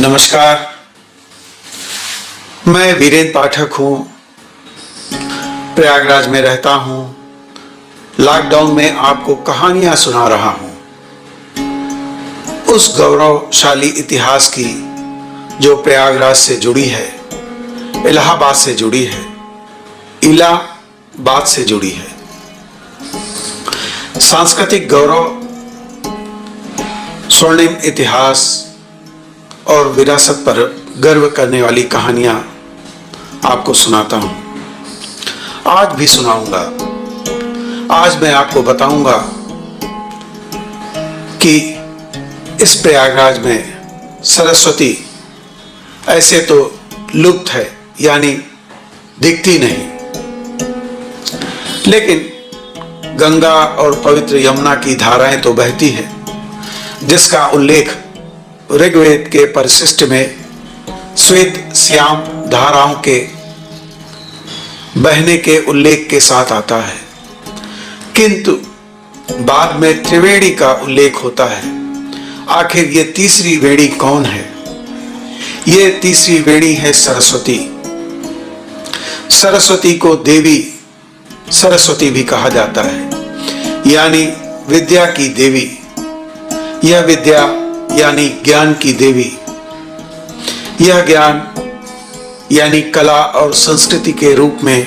नमस्कार, मैं वीरेंद्र पाठक हूँ। प्रयागराज में रहता हूँ। लॉकडाउन में आपको कहानियाँ सुना रहा हूँ उस गौरवशाली इतिहास की जो प्रयागराज से जुड़ी है, इलाहाबाद से जुड़ी है, इलाहाबाद से जुड़ी है। सांस्कृतिक गौरव, स्वर्णिम इतिहास और विरासत पर गर्व करने वाली कहानियां आपको सुनाता हूं। आज भी सुनाऊंगा। आज मैं आपको बताऊंगा कि इस प्रयागराज में सरस्वती ऐसे तो लुप्त है, यानी दिखती नहीं, लेकिन गंगा और पवित्र यमुना की धाराएं तो बहती हैं, जिसका उल्लेख ऋग्वेद के परिशिष्ट में श्वेत श्याम धाराओं के बहने के उल्लेख के साथ आता है। किंतु बाद में त्रिवेणी का उल्लेख होता है। आखिर ये तीसरी वेणी कौन है? ये तीसरी वेणी है सरस्वती। सरस्वती को देवी सरस्वती भी कहा जाता है, यानी विद्या की देवी। यह विद्या यानी ज्ञान की देवी। यह ज्ञान यानी कला और संस्कृति के रूप में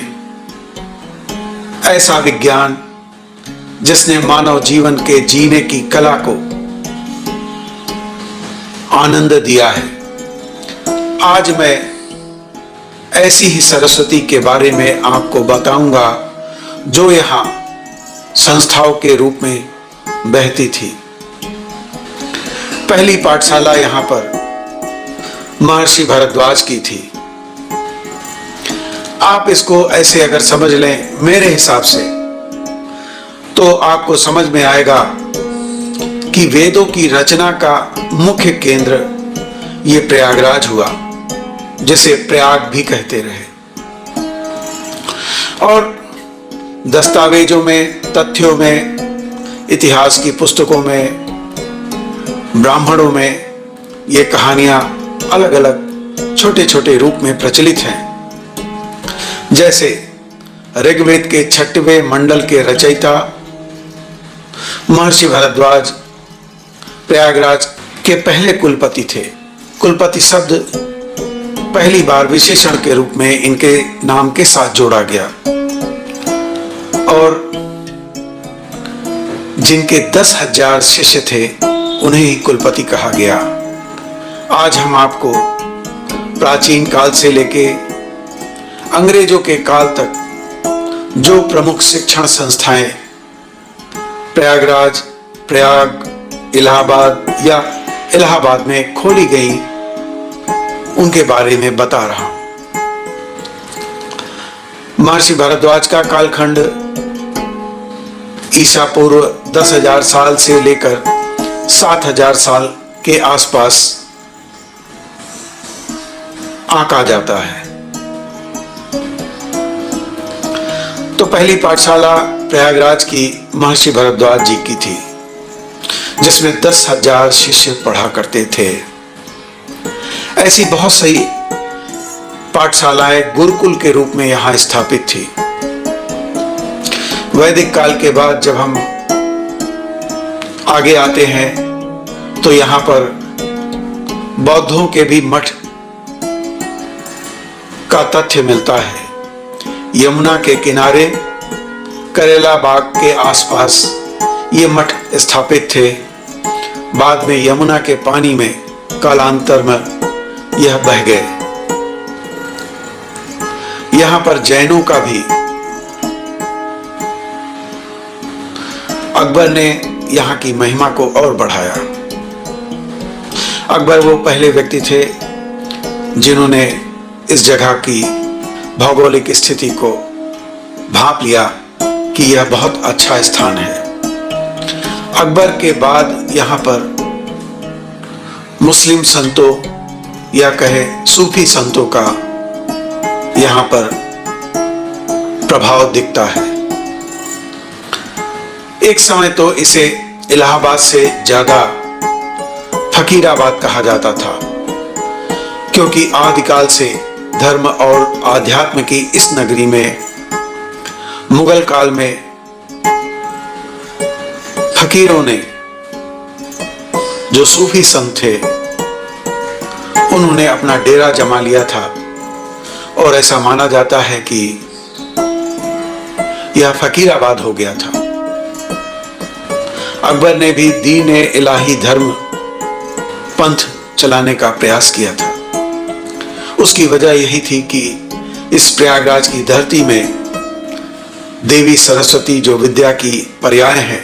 ऐसा विज्ञान जिसने मानव जीवन के जीने की कला को आनंद दिया है। आज मैं ऐसी ही सरस्वती के बारे में आपको बताऊंगा जो यहां संस्थाओं के रूप में बहती थी। पहली पाठशाला यहां पर महर्षि भारद्वाज की थी। आप इसको ऐसे अगर समझ लें मेरे हिसाब से, तो आपको समझ में आएगा कि वेदों की रचना का मुख्य केंद्र ये प्रयागराज हुआ, जिसे प्रयाग भी कहते रहे। और दस्तावेजों में, तथ्यों में, इतिहास की पुस्तकों में, ब्राह्मणों में ये कहानियां अलग अलग छोटे छोटे रूप में प्रचलित हैं। जैसे ऋग्वेद के 6वें मंडल के रचयिता महर्षि भारद्वाज प्रयागराज के पहले कुलपति थे। कुलपति शब्द पहली बार विशेषण के रूप में इनके नाम के साथ जोड़ा गया, और जिनके 10,000 शिष्य थे उन्हें ही कुलपति कहा गया। आज हम आपको प्राचीन काल से लेके अंग्रेजों के काल तक जो प्रमुख शिक्षण संस्थाएं प्रयागराज, प्रयाग, इलाहाबाद या इलाहाबाद में खोली गई, उनके बारे में बता रहा हूं। महर्षि भारद्वाज का कालखंड ईसा पूर्व 10,000 साल से लेकर 7,000 साल के आसपास आंका जाता है। तो पहली पाठशाला प्रयागराज की महर्षि भारद्वाज जी की थी, जिसमें 10,000 शिष्य पढ़ा करते थे। ऐसी बहुत सी पाठशालाएं गुरुकुल के रूप में यहां स्थापित थी। वैदिक काल के बाद जब हम आगे आते हैं तो यहां पर बौद्धों के भी मठ का तथ्य मिलता है। यमुना के किनारे करेला बाग के आसपास ये मठ स्थापित थे। बाद में यमुना के पानी में कालांतर में यह बह गए। यहां पर जैनों का भी अकबर ने यहाँ की महिमा को और बढ़ाया। अकबर वो पहले व्यक्ति थे जिन्होंने इस जगह की भौगोलिक स्थिति को भांप लिया कि यह बहुत अच्छा स्थान है। अकबर के बाद यहाँ पर मुस्लिम संतों या कहे सूफी संतों का यहाँ पर प्रभाव दिखता है। एक समय तो इसे इलाहाबाद से ज्यादा फकीराबाद कहा जाता था। क्योंकि आदिकाल से धर्म और आध्यात्म की इस नगरी में मुगल काल में फकीरों ने, जो सूफी संत थे, उन्होंने अपना डेरा जमा लिया था और ऐसा माना जाता है कि यह फकीराबाद हो गया था। अकबर ने भी दीन इलाही धर्म पंथ चलाने का प्रयास किया था। उसकी वजह यही थी कि इस प्रयागराज की धरती में देवी सरस्वती, जो विद्या की पर्याय है,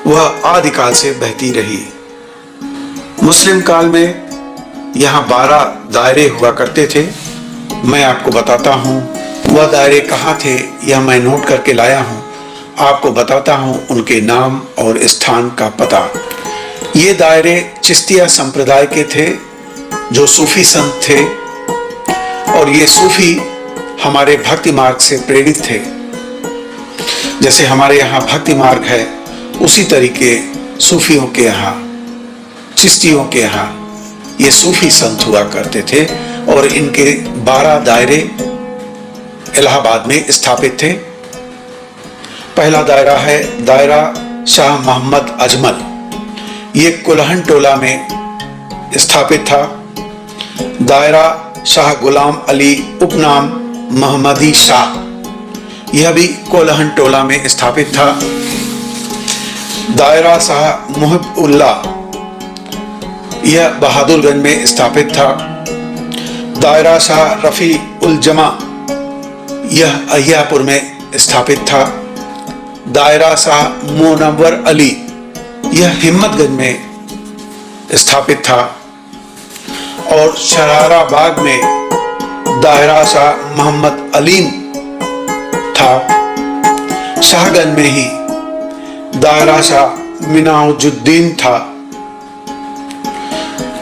वह आदिकाल से बहती रही। मुस्लिम काल में यहाँ 12 दायरे हुआ करते थे। मैं आपको बताता हूँ वह दायरे कहाँ थे, यह मैं नोट करके लाया हूँ। आपको बताता हूँ उनके नाम और स्थान का पता। ये दायरे चिश्तिया संप्रदाय के थे, जो सूफी संत थे, और ये सूफी हमारे भक्ति मार्ग से प्रेरित थे। जैसे हमारे यहाँ भक्ति मार्ग है, उसी तरीके सूफियों के यहाँ, चिश्तियों के यहाँ ये सूफी संत हुआ करते थे और इनके 12 दायरे इलाहाबाद में स्थापित थे। पहला दायरा है दायरा शाह मोहम्मद अजमल। ये कुल्हन टोला में स्थापित था। दायरा शाह गुलाम अली उपनाम मोहम्मदी शाह, यह भी कोलहन टोला में स्थापित था। दायरा शाह मुहिब उल्लाह, यह बहादुरगंज में स्थापित था। दायरा शाह रफी उल जमा, यह अहियापुर में स्थापित था। दायरा शाह मुनव्वर अली, यह हिम्मतगंज में स्थापित था। और शराराबाग में दायरा शाह मोहम्मद अलीम था। शाहगंज में ही दायरा शाह मिनाजुद्दीन था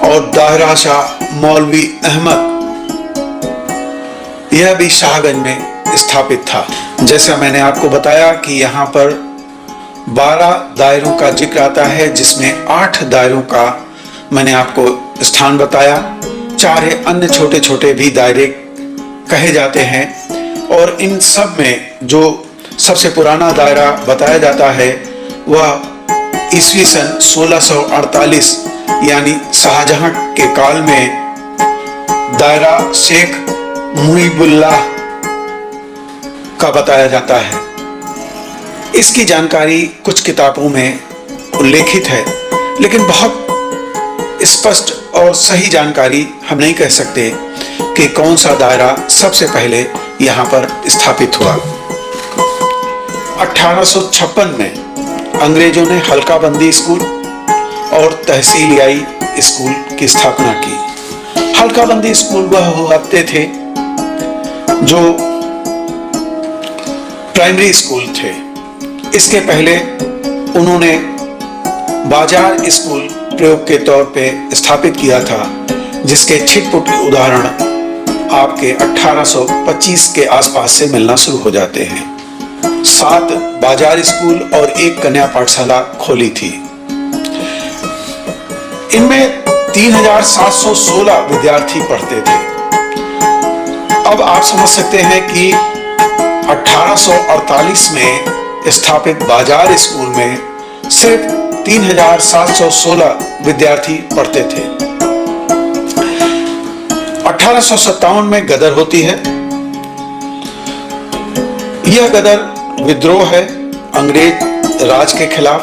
और दायरा शाह मौलवी अहमद, यह भी शाहगंज में स्थापित था। जैसा मैंने आपको बताया कि यहाँ पर 12 दायरों का जिक्र आता है, जिसमें 8 दायरों का मैंने आपको स्थान बताया। 4 अन्य छोटे छोटे भी दायरे कहे जाते हैं और इन सब में जो सबसे पुराना दायरा बताया जाता है वह ईस्वी सन 1648 यानी शाहजहां के काल में दायरा शेख मुहिबुल्लाह का बताया जाता है। इसकी जानकारी कुछ किताबों में उल्लेखित है, लेकिन बहुत स्पष्ट और सही जानकारी हम नहीं कह सकते कि कौन सा दायरा सबसे पहले यहाँ पर स्थापित हुआ। 1856 में अंग्रेजों ने हल्काबंदी स्कूल और तहसीलियाई स्कूल की स्थापना की। हल्काबंदी स्कूल वह होते थे जो प्राइमरी स्कूल थे। इसके पहले उन्होंने बाजार स्कूल प्रयोग के तौर पे स्थापित किया था, जिसके छिटपुट उदाहरण आपके 1825 के आसपास से मिलना शुरू हो जाते हैं। 7 बाजार स्कूल और 1 कन्या पाठशाला खोली थी। इनमें 3716 विद्यार्थी पढ़ते थे। अब आप समझ सकते हैं कि 1848 में स्थापित बाजार स्कूल में सिर्फ 3716 विद्यार्थी पढ़ते थे। 1857 में गदर होती है। यह गदर विद्रोह है अंग्रेज राज के खिलाफ,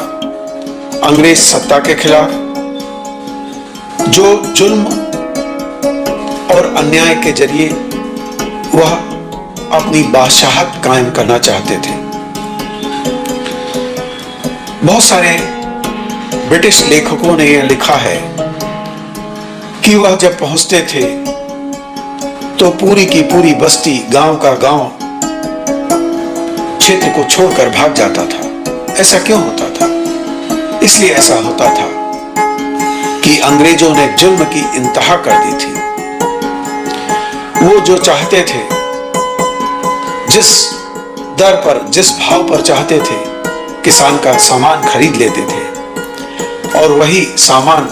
अंग्रेज सत्ता के खिलाफ, जो जुल्म और अन्याय के जरिए वह अपनी बादशाहत कायम करना चाहते थे। बहुत सारे ब्रिटिश लेखकों ने यह लिखा है कि वह जब पहुंचते थे तो पूरी की पूरी बस्ती, गांव का गांव क्षेत्र को छोड़कर भाग जाता था। ऐसा क्यों होता था? इसलिए ऐसा होता था कि अंग्रेजों ने जुल्म की इंतहा कर दी थी। वो जो चाहते थे, जिस दर पर, जिस भाव पर चाहते थे, किसान का सामान खरीद लेते थे और वही सामान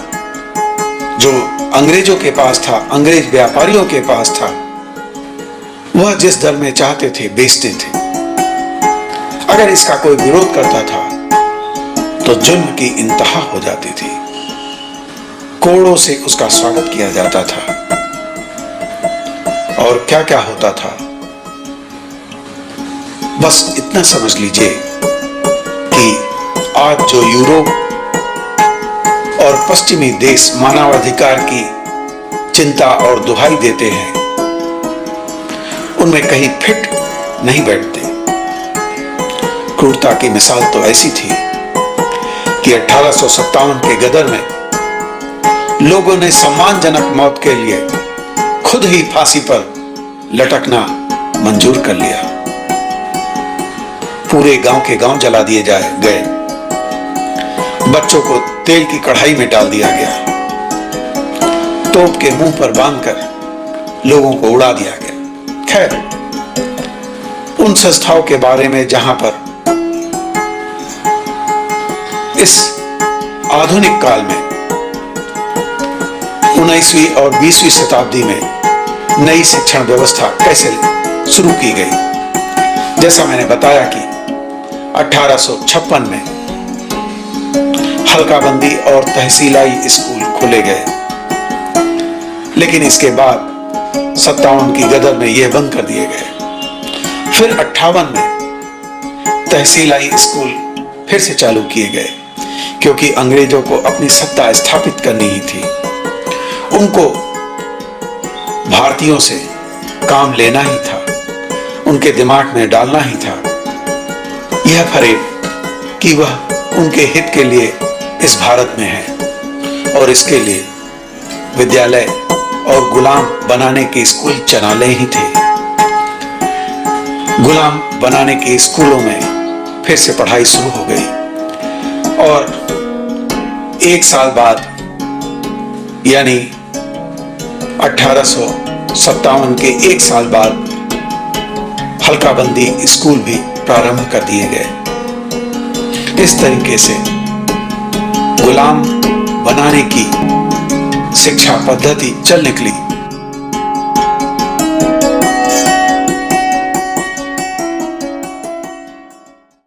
जो अंग्रेजों के पास था, अंग्रेज व्यापारियों के पास था, वह जिस दर में चाहते थे बेचते थे। अगर इसका कोई विरोध करता था तो जुल्म की इंतहा हो जाती थी, कोड़ों से उसका स्वागत किया जाता था। और क्या क्या होता था, बस इतना समझ लीजिए कि आज जो यूरोप और पश्चिमी देश मानवाधिकार की चिंता और दुहाई देते हैं, उनमें कहीं फिट नहीं बैठते। क्रूरता की मिसाल तो ऐसी थी कि 1857 के गदर में लोगों ने सम्मानजनक मौत के लिए खुद ही फांसी पर लटकना मंजूर कर लिया। पूरे गांव के गांव जला दिए गए, बच्चों को तेल की कढ़ाई में डाल दिया गया, तोप के मुंह पर बांधकर लोगों को उड़ा दिया गया। खैर, उन संस्थाओं के बारे में जहां पर इस आधुनिक काल में 19वीं और 20वीं शताब्दी में नई शिक्षण व्यवस्था कैसे शुरू की गई। जैसा मैंने बताया कि 1856 में हल्काबंदी और तहसीलाई स्कूल खोले गए, लेकिन इसके बाद 57 की गदर में यह बंद कर दिए गए। फिर 58 में तहसीलाई स्कूल फिर से चालू किए गए, क्योंकि अंग्रेजों को अपनी सत्ता स्थापित करनी ही थी। उनको भारतीयों से काम लेना ही था, उनके दिमाग में डालना ही था यह फरेब कि वह उनके हित के लिए इस भारत में है, और इसके लिए विद्यालय और गुलाम बनाने के स्कूल चलाने ही थे। गुलाम बनाने के स्कूलों में फिर से पढ़ाई शुरू हो गई, और एक साल बाद यानी 1857 के एक साल बाद हल्काबंदी स्कूल भी प्रारंभ कर दिए गए। इस तरीके से गुलाम बनाने की शिक्षा पद्धति चल निकली